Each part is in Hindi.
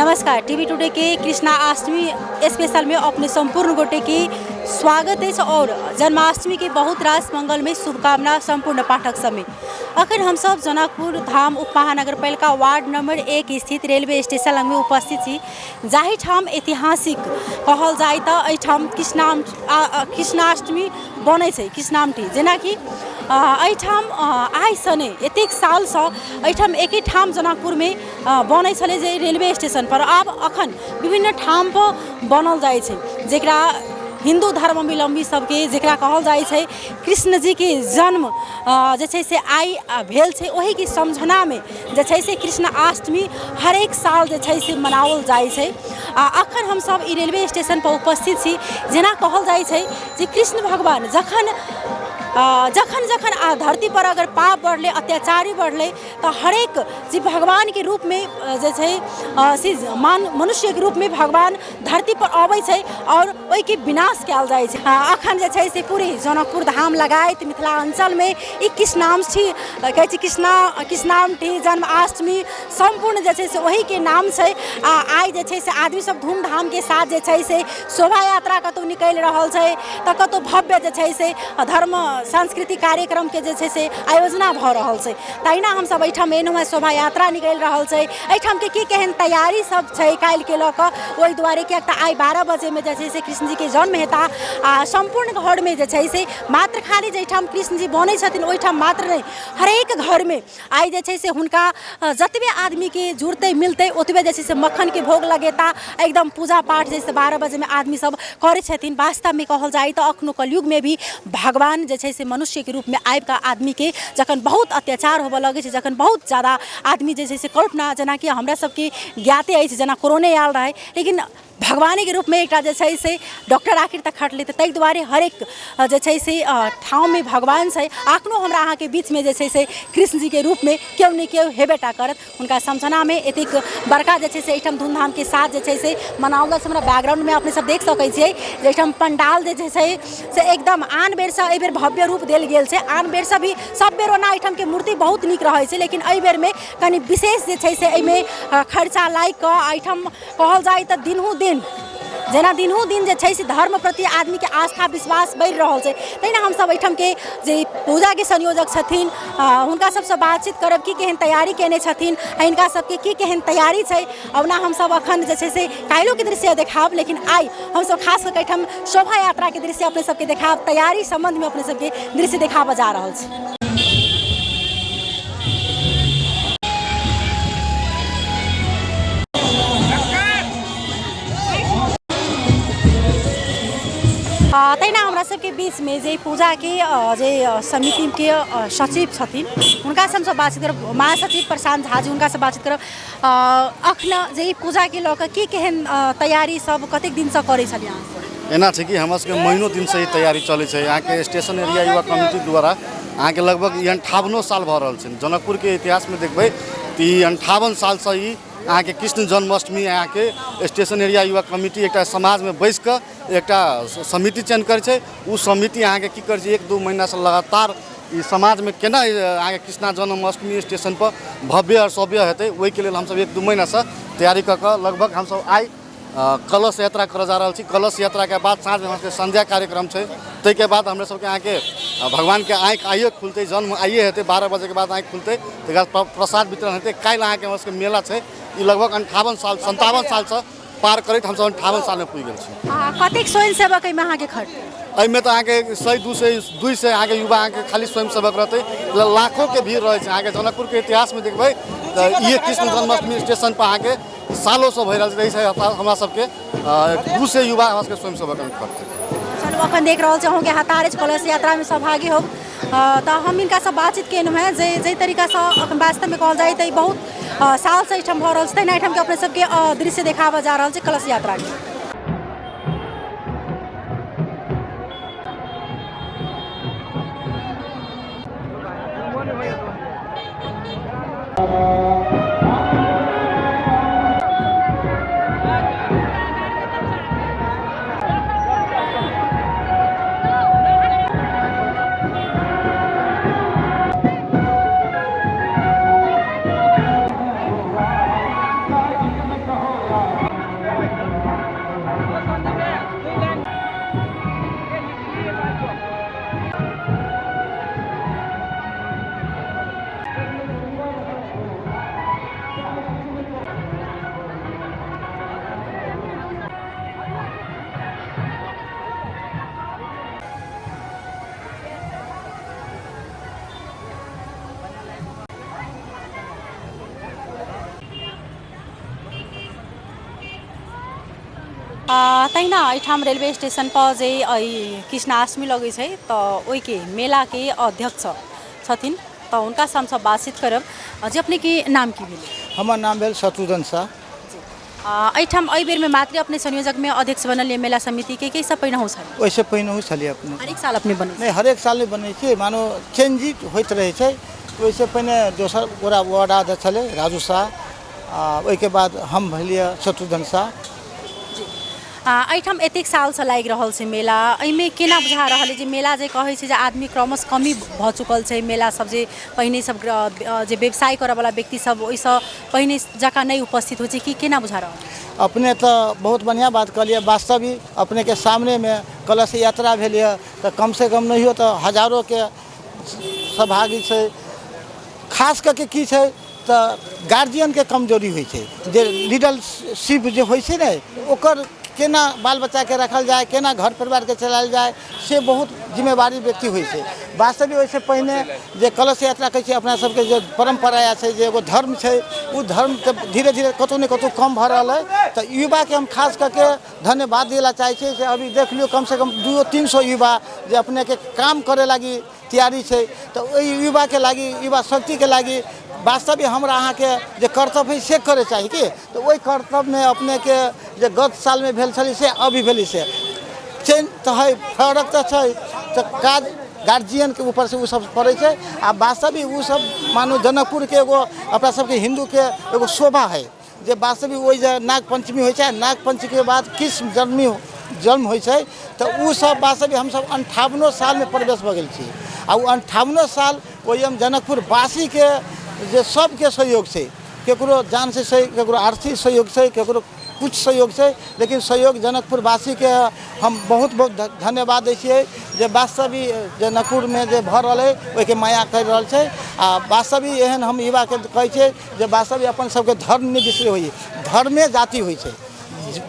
नमस्कार। टीवी टुडे के कृष्णा अष्टमी स्पेशल में अपने संपूर्ण गोटे की स्वागत है और जन्माष्टमी के बहुत रास मंगलमय शुभकामना संपूर्ण पाठक समेत। अखन हम सब जनकपुर धाम उप महानगर पालिका वार्ड नंबर 1 स्थित रेलवे स्टेशन लग में उपस्थित छी, जाहि ठाम ऐतिहासिक कहल जाए तो एठाम कृष्णाष्टमी बने छै कृष्णाष्टमी, जेना कि एठाम आइ सने एतेक साल से एठाम एके ठाम जनकपुर में बने छले जे रेलवे स्टेशन पर अब अखन विभिन्न ठाम पर बनल जाए छै, जेकरा हिंदू धर्मावलंबी सबके जेकरा कहल जाए छै कृष्ण जी के जन्म जे छै से आई भेल छै, ओही के समझना में जे छै से कृष्णाष्टमी हर एक साल जे छै से मनावल जाए छै। अखन हम सब ई रेलवे स्टेशन पर उपस्थित छी, जेना कहल जाए छै जे कृष्ण भगवान जखन जखन धरती पर अगर पाप बढ़ले, अत्याचारी बढ़ले तो हरेक जी भगवान के रूप में जे छै मनुष्य के रूप में भगवान धरती पर आबै छै और ओहि के विनाश कयल जाए छै। अखन जे छै से पूरी जनकपुर धाम लगायत मिथिलांचल में ई कृष्णाष्टमी कहै छै कृष्णाष्टमी जन्माष्टमी संपूर्ण जे छै से वही के नाम छै। आई जे छै से आदमी सब धूमधाम के साथ जे छै से शोभा यात्रा कतौ निकल रहल छै तो कतौ भव्य जे छै से धर्म सांस्कृतिक कार्यक्रम के जे छै से आयोजना भ रहल छै। तहिना हम सब एठाम एनहु है शोभा यात्रा निकल रहल छै, एठाम के की केहन तैयारी सब छै काल्हि के लऽ कऽ ओहि दुआरे कि आई 12 बजे में जे छै से कृष्ण जी के जन्म हेता। संपूर्ण घर में जे छै से मात्र खाली जेठाम कृष्ण जी बनै छथिन ओहिठाम मात्र नहीं, हरेक घर में आई जे छै से हुनका जतबे आदमी के जुड़ते मिलते ओतबे जे छै से मक्खन के भोग लगेता, एकदम पूजा पाठ जैसे 12 बजे में आदमी सब करे छथिन। वास्तव में कहल जाए तो अखनो कलयुग में भी भगवान जे छै से मनुष्य के रूप में आबि कऽ आदमी के जखन बहुत अत्याचार होबऽ लगे छै, जखन बहुत ज़्यादा आदमी जे छै से कल्पना जेना कि हमरा सबके ज्ञाते अछि जेना कोरोने आयल रहे, लेकिन भगवानी के रूप में एक जे छै से डॉक्टर आखिर तक खटले, तो ताहि दुआरे हरेक जे छै से ठाव में भगवान छै। अखनो हमरा अहाँ के बीच में जे छै से कृष्ण जी के रूप में केओ ने केओ हेबेटा करत, हुनका समझना में एतेक बड़का जे छै से एठाम धूमधाम के साथ जे छै से मनाओल। हमरा बैकग्राउंड में अपने सब देख सकै छियै जे एठाम पंडाल जे छै से एकदम आन बेर से एहि बेर भव्य रूप देल गेल छै। आन बेर से भी सब बेर ओना एठाम के मूर्ति बहुत नीक रहै छै, लेकिन एहि बेर में कनि विशेष जे छै से एहिमे खर्चा लागि कऽ एठाम कहल जाए तो दिनहु दिन जेना दिनहु दिन जे छै से धर्म प्रति आदमी के आस्था विश्वास बढ़ि रहल छै। तहिना हम सब एठाम के जे पूजा के संयोजक छथिन हुनका सबसे बातचीत करब कि केहन तैयारी केने छथिन, हिनका सबके की केहन तैयारी छै। ओना हम सब अखन जे छै से काल्हिओ के दृश्य देखाब, लेकिन आई हम सब खास कऽ एठाम शोभा यात्रा के दृश्य अपने सबके देखाब, तैयारी संबंध में अपने सबके दृश्य देखाबऽ जा रहल छै। तहिना हमरा सबके बीच में जे पूजा के जे समिति के सचिव छथिन हुनका से हम बातचीत करब, महासचिव प्रशांत झा जी, हुनका से बातचीत करब। अखन जे पूजा के लऽ कऽ की केहन तैयारी सब कतेक दिन से करै छलियै अहाँ? एना छै कि हमरा सबके महीनों दिन से ही तैयारी चलै छै। यहाँ के स्टेशन एरिया युवा कमिटी द्वारा यहाँ के लगभग 58 साल भऽ रहल छै। जनकपुर के इतिहास में देखबै तो 58 साल से ही यहाँ के कृष्ण जन्माष्टमी यहाँ के स्टेशन एरिया युवा कमिटी एक समाज में बैस कर एक समिति चयन करे छै। उ समिति यहाँ के की करे 1-2 महीना से लगातार ई समाज में केना यहाँ के कृष्णा जन्माष्टमी स्टेशन पर भव्य और सभ्य हेतै, वही के लिए हम सब 1-2 महीना से तैयारी कर लगभग हम सब आई कलश यात्रा कर जा रहा छी। कलश यात्रा के बाद साँझ में हमारे संध्या कार्यक्रम है, तै के बाद हमारे सबके यहाँ के भगवान के आँख आइए खुलते, जन्म आइए हेतै, 12 बजे के बाद आँख खुलते, प्रसाद वितरण हेतै। काल्हि अहाँ के हमरा सबके मेला है, ये लगभग 57 साल से पार करैत हम सब 58 साल में पुगि गेल छी। कतेक स्वयंसेवक एहिमे अहाँ के खट? एहिमे तो अहाँ के 100-200 से अहाँ के युवा अहाँ के खाली स्वयंसेवक रहते, लाखों के भीड़ रहे छै। अहाँ के जनकपुर के इतिहास में देखबै तो ये कृष्ण जन्माष्टमी स्टेशन पर अहाँ के सालों से भऽ रहल छै। हमरा सबके 200 युवा हमरा सबके स्वयंसेवक में खटतै। चलू अखन देख रहल छौं कि हतारेज कलश यात्रा में सहभागी हो, तो हम इनका से बातचीत केलहुँ हैं जे तरीका से अखन वास्तव में कहल जाए तो बहुत साल से एठाम भऽ रहल छै। तहिना एठाम के अपने सबके दृश्य देखाबऽ जा रहल छै कलश यात्रा के। तहिना एहिठाम रेलवे स्टेशन पर जे कृष्णाष्टमी लगे छै तऽ ओहिके मेला के अध्यक्ष छथिन तऽ हुनका से हमसब बातचीत करब। जे अपने के नाम की भेल? हमर नाम भेल शत्रुघ्न शाह। एहिठाम एहि बेर में मात्र अपने संयोजक में अध्यक्ष बनल मेला समिति के सब पहिने छल? वैसे पहिने छलिए अपने। हरेक साल अपने बने? नहीं, हरेक साल नहीं बने छी, मानो चेंज होइत रहे छै। वैसे पहिने दोसर गोरा वार्ड अध्यक्ष छले राजू शाह, ओहिके बाद हम भेलिए शत्रुघ्न शाह। एहिठाम एतेक साल से लागि रहल छै मेला, एहिमे केना बुझा रहल है जे मेला जे कहै छै जे आदमी क्रमश कमी भऽ चुकल छै, मेला सब जे पहिने सब जे व्यवसाय करऽ वाला व्यक्ति सब ओहिसँ पहिने जकाँ नहीं उपस्थित होइ छै कि केना बुझा रहल? अपने तो बहुत बढ़िया बात कहलिए। वास्तविक अपने के सामने में कलश यात्रा भेलिए तो कम से कम नहीं हो तो हजारों के सहभागी छै। खास करके की छै तो गार्जियन के कमजोरी होइ छै, जे लीडरशिप जे होइ छै ने ओकर केना बाल बच्चा के रखल जाए, केना घर परिवार के चलायल जाए, से बहुत जिम्मेवारी व्यक्ति होइ छै। वास्तविक ओहिसे पहिने जे कलश यात्रा कहै छै अपना सबके जे परंपरा छै, जे एगो धर्म छै, ओ धर्म के धीरे धीरे कतौ ने कतौ कम भऽ रहल है। तो युवा के हम खास करके धन्यवाद दिला चाहे छी से अभी देख लियो कम से कम 200-300 युवा जे अपने के काम करे लागी तैयारी छै। तो ओहि युवा के लागी, युवा शक्ति के लागी वास्तविक हमरा अहाँ के जे कर्तव्य है से करे चाहिए कि तो वही कर्तव्य में अपने के जे गत साल में भेल छली से अभी भेली से चेंज तो है, फर्क तो है। तो काज गार्जियन के ऊपर से वो सब पड़े छै। आ वास्तविक वो सब मानो जनकपुर के एगो अपना सबके हिंदू के एगो शोभा है जे वास्तविक वही जे नाग पंचमी होइ छै, नाग पंचमी के बाद कृष्ण जन्म होइ छै। तो वो सब वास्तविक हम सब 58 साल में प्रवेश भऽ गेल छी। आ 58 साल वही हम जनकपुर वासी के जे सबके सहयोग से, केकरो जान से सही, केकरो आर्थिक सहयोग से, केकरो कुछ सहयोग से, लेकिन सहयोग जनकपुर वासी के हम बहुत बहुत धन्यवाद दै छियै जे वास्तविक जनकपुर में जे भऽ रहल है ओहिके माया कर रहल छै। आ वास्तविक एहन हम युवा के कहै छै जे वास्तविक अपन सबके धर्म नहीं बिसरे होई, धर्मे जाति होइ छै,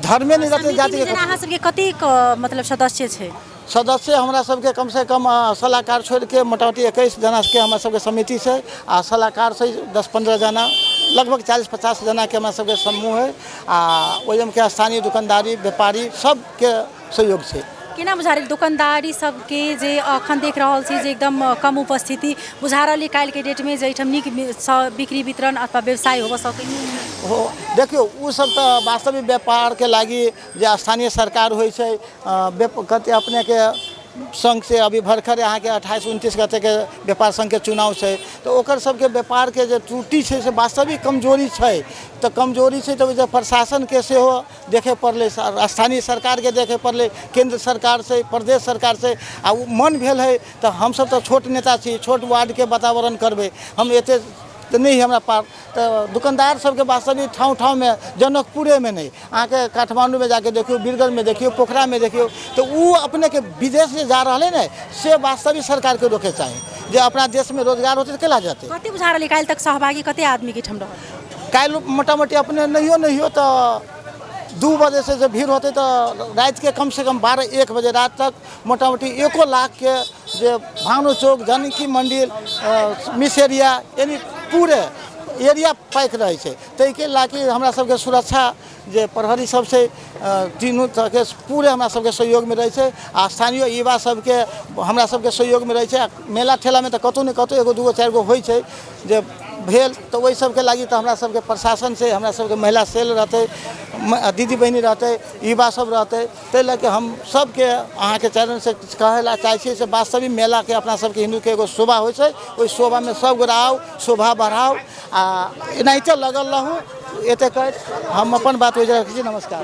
धर्मे नहीं रहते जाति के। अहाँ सबके कतेक मतलब सदस्य छै? सदस्य हमरा सबके कम से कम सलाहकार छोड़ के मोटामोटी 21 जना के हमरा सबके समिति छै। आ सलाहकार से 10-15 जना, लगभग 40-50 जना के हमरा सबके समूह है। आ ओहिम के स्थानीय दुकानदारी व्यापारी सबके सहयोग छै। केना बुझा रहल दुकानदारी सबके जे अखन देख रहल छी जे एकदम कम उपस्थिति बुझा रहल काल्हि के डेट में जे एहिठाम नीक बिक्री वितरण अथवा व्यवसाय होबऽ सकै हो? देखियो वो सब तो वास्तविक व्यापार के लागी जे स्थानीय सरकार होइ छै, कते अपने के संघ से अभी भरखर यहाँ के 28-29 गते के व्यापार संघ के चुनाव छै। तो ओकर सबके व्यापार के जे त्रुटि छै से वास्तविक कमजोरी छै। तो कमजोरी छै तो जे प्रशासन के से हो देखे पड़ले, स्थानीय सरकार के देखे पड़ले, केंद्र सरकार से, प्रदेश सरकार से। आ मन भेल है तो हम सब तो छोट नेता छी, छोट वार्ड के वातावरण करबे, हम एते तो नहीं हमरा पास। तो दुकानदार सबके वास्तविक ठाव में जनकपुरे में नहीं, अहाँ के काठमांडू में जाके देखियो, बीरगंज में देखियो, पोखरा में देखियो। तो वो अपने के विदेश से जा रहा है ना, से वास्तविक सरकार के रोके चाहिए। जो अपना देश में रोजगार होते केला जाते कते बुझा रहल काल्हि तक सहभागी कते आदमी के ठाम रहल? काल्हि मोटामोटी अपने नहीं हो तो 2 बजे से जब भीड़ होते तो रात के कम से कम 12-1 बजे रात तक मोटामोटी 1 लाख के जे भानु चौक, जानकी मंदिर, मिसरिया यानी पूरे एरिया पैक रहे छै। ताहिके लागी हमरा सबके सुरक्षा जे प्रहरी सबसे तीनों तरह के पूरे हमरा सबके सहयोग में रहे छै। आ स्थानीय युवा सबके हमरा सबके सहयोग में रहे छै। मेला ठेला में तो कतौ ने कतौ 1-2-4 होइ छै जे भेल। तो वही सबके लागी तो हमरा सबके प्रशासन से, हमरा सबके महिला सेल रहते, दीदी बहनी रहते, युवा सब रहते। ताहि लऽ के हम सबके अहाँ के चैनल से कहै ला चाहे छी से वास्तविक मेला के अपना सबके हिंदू के एगो शोभा होइ छै, ओहि शोभा में सब गोरा आओ, शोभा बढ़ाओ। आ एनाहिते लगल रहू। एते कह हम अपन बात हो रखै छी। नमस्कार।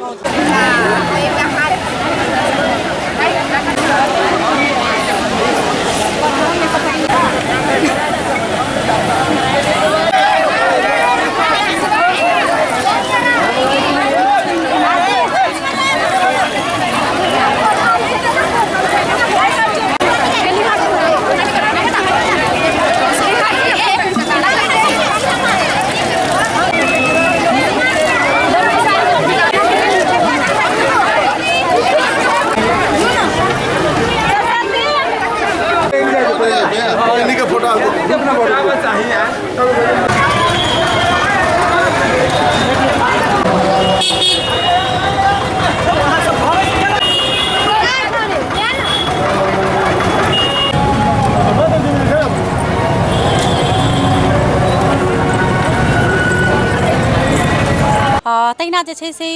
जे छै से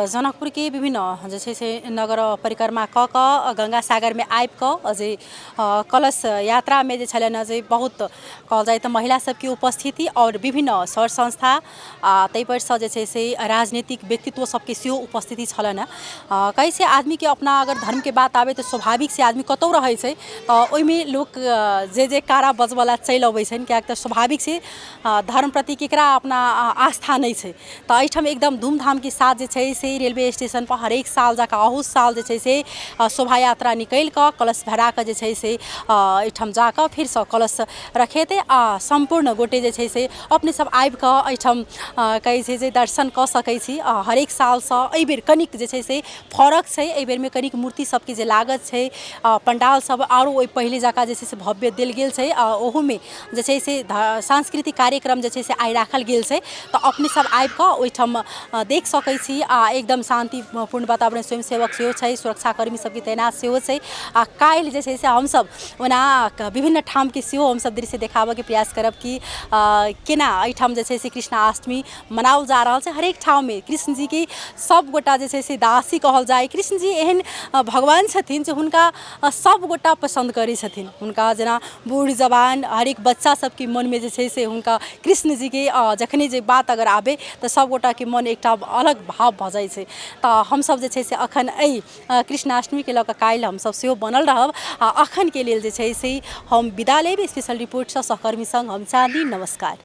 जनकपुर के विभिन्न जे छै से नगर परिक्रमा क गंगा सागर में आबि क जे कलश यात्रा में जे छलनि जे बहुत कहल जाए तो महिला सबके उपस्थिति और विभिन्न सर संस्था तै पर से जे छै से राजनीतिक व्यक्तित्व सबके सेहो उपस्थिति छलनि। कैसे आदमी के अपना अगर धर्म के बात आवे तो स्वाभाविक से आदमी कतौ रहे छै तो ओइमे लोग जे कारा बजवला चलि अबै छन् कियाक त स्वाभाविक से धर्म प्रति केकरा अपना आस्था नहीं है। तो एहिठाम एकदम धूमधाम के साथ जे छै से रेलवे स्टेशन पर हरेक साल जका अहू साल जे छै से शोभा यात्रा निकल क कलश भरा के जे छै से एहिठाम जाकर फिर से कलश रखेते संपूर्ण गोटे जे छै से अपने सब आबि क एहिठाम कहै छै जे दर्शन क सकै छी। हरेक साल से एहि बेर कनिक जे छै से फरक छै, एहि बेर में कनिक मूर्ति सबके जे लागत छै पंडाल सब आरो ओहि पहिले जका जे छै से भव्य देल गेल छै। ओहू में जे छै से सांस्कृतिक कार्यक्रम जे छै से आइ राखल गेल छै तो अपने सब आबि क ओहिठाम देख सकै छी। एकदम शांतिपूर्ण वातावरण, स्वयंसेवक सेहो छै, सुरक्षाकर्मी सबके तैनात सेहो छै। काल्हि जे छै से हमसब ओना विभिन्न ठाम के सेहो हमसब दृश्य देखाबऽ के प्रयास करब कि केना एहिठाम जे छै से कृष्णाष्टमी मनाओल जा रहल छै। हरेक ठाव में कृष्ण जी के सब गोटा जे छै से दासी कहल जाए। कृष्ण जी एहन भगवान छथिन जे हुनका सब गोटा पसंद करै छथिन। हुनका जेना बूढ़ जवान हरेक बच्चा सबके मन में जे छै से हुनका कृष्ण जी के जखने जे बात अगर आबे तो सब गोटा के मन एकटा अलग भाव भ जाय छै। तो हम सब जे छै से अखन एहि कृष्णाष्टमी के लऽ कऽ काल्हि हम सब सेहो बनल रहब। अखन के लेल जे छै से हम विदा लेब। स्पेशल रिपोर्ट से सहकर्मी संग हम चाँदी, नमस्कार।